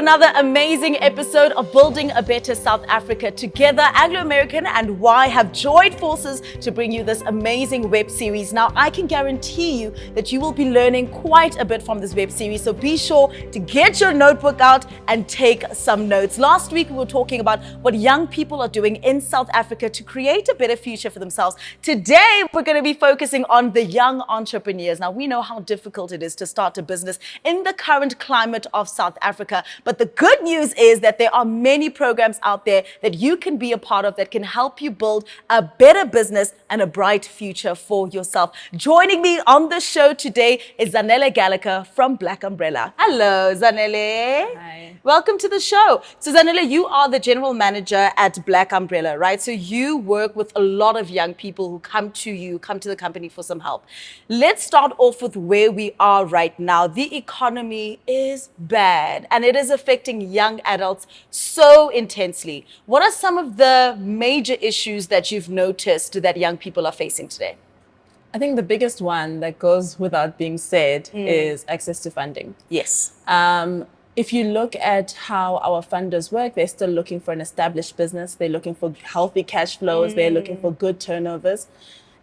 another amazing episode of Building a Better South Africa. Together, Anglo American and Y have joined forces to bring you this amazing web series. Now, I can guarantee you that you will be learning quite a bit from this web series, so be sure to get your notebook out and take some notes. Last week, we were talking about what young people are doing in South Africa to create a better future for themselves. Today, we're going to be focusing on the young entrepreneurs. Now, we know how difficult it is to start a business in the current climate of South Africa. But the good news is that there are many programs out there that you can be a part of that can help you build a better business and a bright future for yourself. Joining me on the show today is Zanelle Gallacher from Black Umbrella. Hello, Zanelle. Hi. Welcome to the show. So Zanelle, you are the general manager at Black Umbrella, right? So you work with a lot of young people who come to the company for some help. Let's start off with where we are right now. The economy is bad and it is affecting young adults so intensely. What are some of the major issues that you've noticed that young people are facing today? I think the biggest one that goes without being said is access to funding. Yes. If you look at how our funders work, they're still looking for an established business. They're looking for healthy cash flows. They're looking for good turnovers.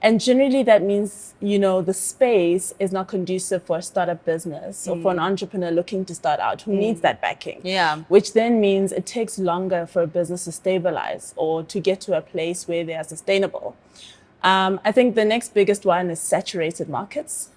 And generally that means, the space is not conducive for a startup business or for an entrepreneur looking to start out who needs that backing. Yeah. Which then means it takes longer for a business to stabilize or to get to a place where they are sustainable. I think the next biggest one is saturated markets.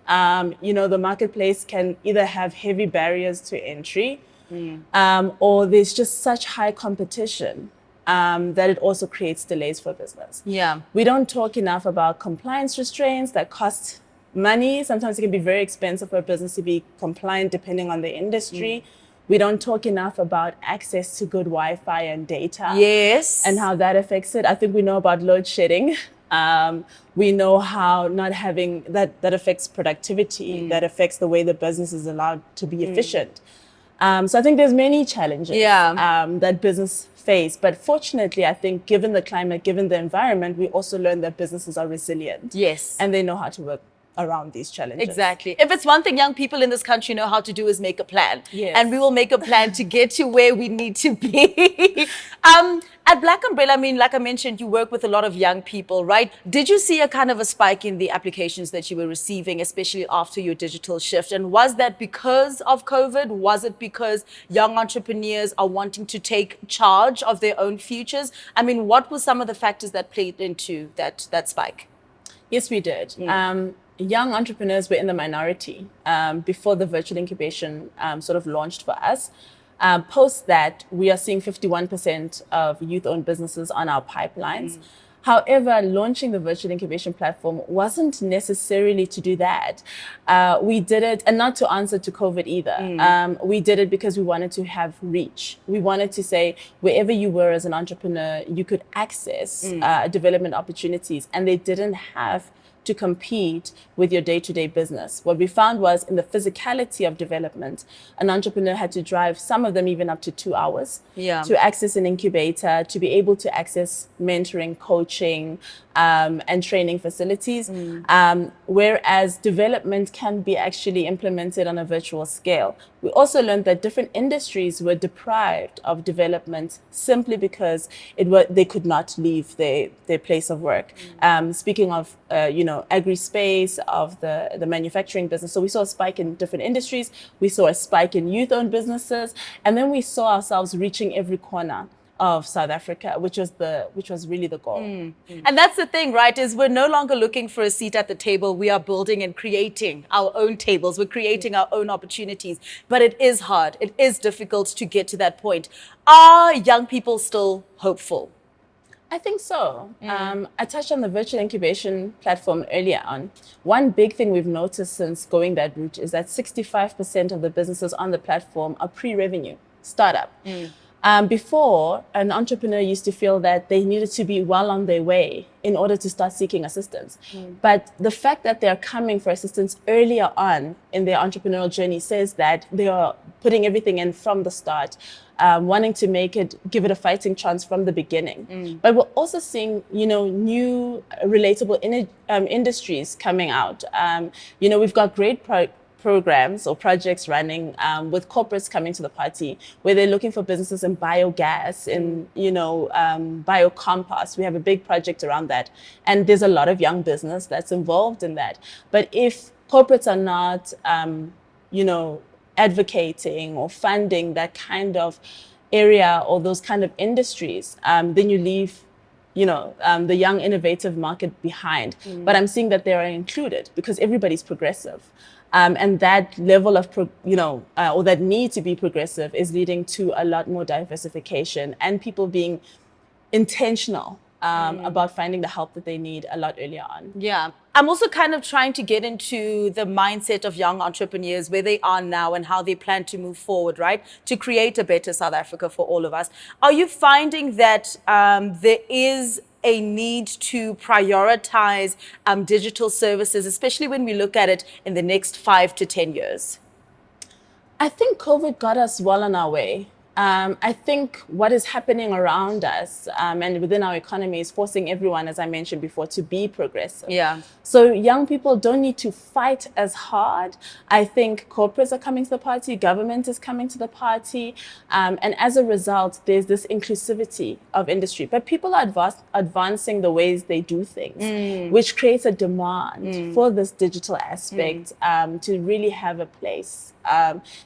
The marketplace can either have heavy barriers to entry or there's just such high competition that it also creates delays for business. Yeah. We don't talk enough about compliance restraints that cost money. Sometimes it can be very expensive for a business to be compliant depending on the industry. We don't talk enough about access to good Wi-Fi and data. Yes. And how that affects it. I think we know about load shedding. We know how not having that affects productivity, that affects the way the business is allowed to be efficient. So I think there's many challenges that business face. But fortunately, I think given the climate, given the environment, we also learn that businesses are resilient. Yes. And they know how to work around these challenges. Exactly. If it's one thing young people in this country know how to do is make a plan. Yes. And we will make a plan to get to where we need to be. At Black Umbrella, like I mentioned, you work with a lot of young people, right? Did you see a kind of a spike in the applications that you were receiving, especially after your digital shift? And was that because of COVID? Was it because young entrepreneurs are wanting to take charge of their own futures? What were some of the factors that played into that spike? Yes, we did. Young entrepreneurs were in the minority before the virtual incubation sort of launched for us. Post that, we are seeing 51% of youth-owned businesses on our pipelines. However, launching the virtual incubation platform wasn't necessarily to do that. We did it, and not to answer to COVID either. We did it because we wanted to have reach. We wanted to say, wherever you were as an entrepreneur, you could access development opportunities, and they didn't have to compete with your day-to-day business. What we found was in the physicality of development, an entrepreneur had to drive, some of them even up to 2 hours, to access an incubator, to be able to access mentoring, coaching, and training facilities. Whereas development can be actually implemented on a virtual scale. We also learned that different industries were deprived of development simply because they could not leave their place of work. Speaking of, agri-space, of the manufacturing business. So we saw a spike in different industries. We saw a spike in youth-owned businesses. And then we saw ourselves reaching every corner of South Africa, which was really the goal. And that's the thing, right, is we're no longer looking for a seat at the table. We are building and creating our own tables. We're creating our own opportunities. But it is hard. It is difficult to get to that point. Are young people still hopeful? I think so. I touched on the virtual incubation platform earlier on. One big thing we've noticed since going that route is that 65% of the businesses on the platform are pre-revenue, startup. Before, an entrepreneur used to feel that they needed to be well on their way in order to start seeking assistance. But the fact that they're coming for assistance earlier on in their entrepreneurial journey says that they are putting everything in from the start, wanting to give it a fighting chance from the beginning. But we're also seeing, new relatable industries coming out. We've got great programs or projects running with corporates coming to the party where they're looking for businesses in biogas, in biocompost. We have a big project around that, and there's a lot of young business that's involved in that. But if corporates are not advocating or funding that kind of area or those kind of industries, then you leave the young innovative market behind. But I'm seeing that they are included because everybody's progressive. And that level of, or that need to be progressive is leading to a lot more diversification and people being intentional about finding the help that they need a lot earlier on. Yeah. I'm also kind of trying to get into the mindset of young entrepreneurs, where they are now and how they plan to move forward, right? To create a better South Africa for all of us. Are you finding that there is a need to prioritize digital services, especially when we look at it in the next 5 to 10 years? I think COVID got us well on our way. I think what is happening around us and within our economy is forcing everyone, as I mentioned before, to be progressive. Yeah. So young people don't need to fight as hard. I think corporates are coming to the party, government is coming to the party, and as a result, there's this inclusivity of industry. But people are advancing the ways they do things, which creates a demand for this digital aspect to really have a place.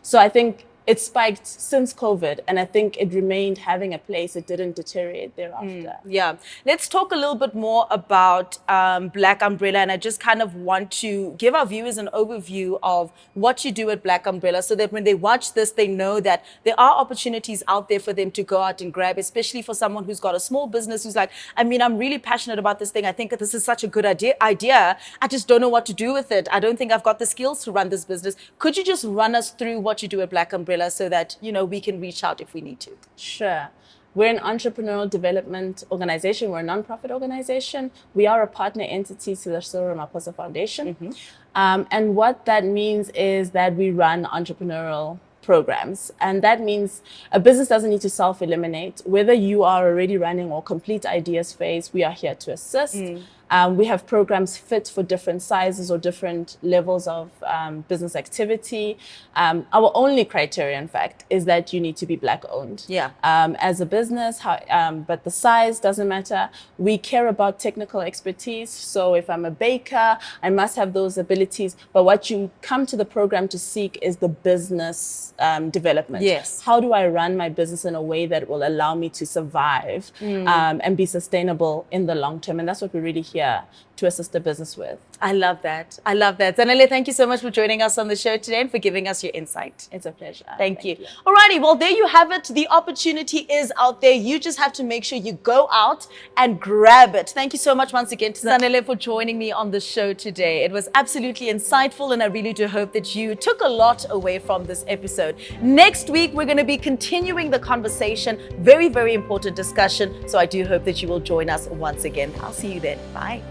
So I think it spiked since COVID, and I think it remained having a place. It didn't deteriorate thereafter. Yeah. Let's talk a little bit more about Black Umbrella, and I just kind of want to give our viewers an overview of what you do at Black Umbrella so that when they watch this, they know that there are opportunities out there for them to go out and grab, especially for someone who's got a small business who's like, I'm really passionate about this thing. I think that this is such a good idea. I just don't know what to do with it. I don't think I've got the skills to run this business. Could you just run us through what you do at Black Umbrella so that, we can reach out if we need to? Sure. We're an entrepreneurial development organization. We're a nonprofit organization. We are a partner entity to the Cyril Ramaphosa Foundation. And what that means is that we run entrepreneurial programs. And that means a business doesn't need to self-eliminate. Whether you are already running or complete ideas phase, we are here to assist. We have programs fit for different sizes or different levels of business activity. Our only criteria, in fact, is that you need to be Black owned. Yeah. As a business, but the size doesn't matter. We care about technical expertise. So if I'm a baker, I must have those abilities. But what you come to the program to seek is the business development. Yes. How do I run my business in a way that will allow me to survive and be sustainable in the long term? And that's what we're really here to assist the business with. I love that. Zanelle, thank you so much for joining us on the show today and for giving us your insight. It's a pleasure. Thank you. Alrighty, well, there you have it. The opportunity is out there. You just have to make sure you go out and grab it. Thank you so much once again to Zanelle for joining me on the show today. It was absolutely insightful, and I really do hope that you took a lot away from this episode. Next week, we're going to be continuing the conversation. Very, very important discussion. So I do hope that you will join us once again. I'll see you then. Bye.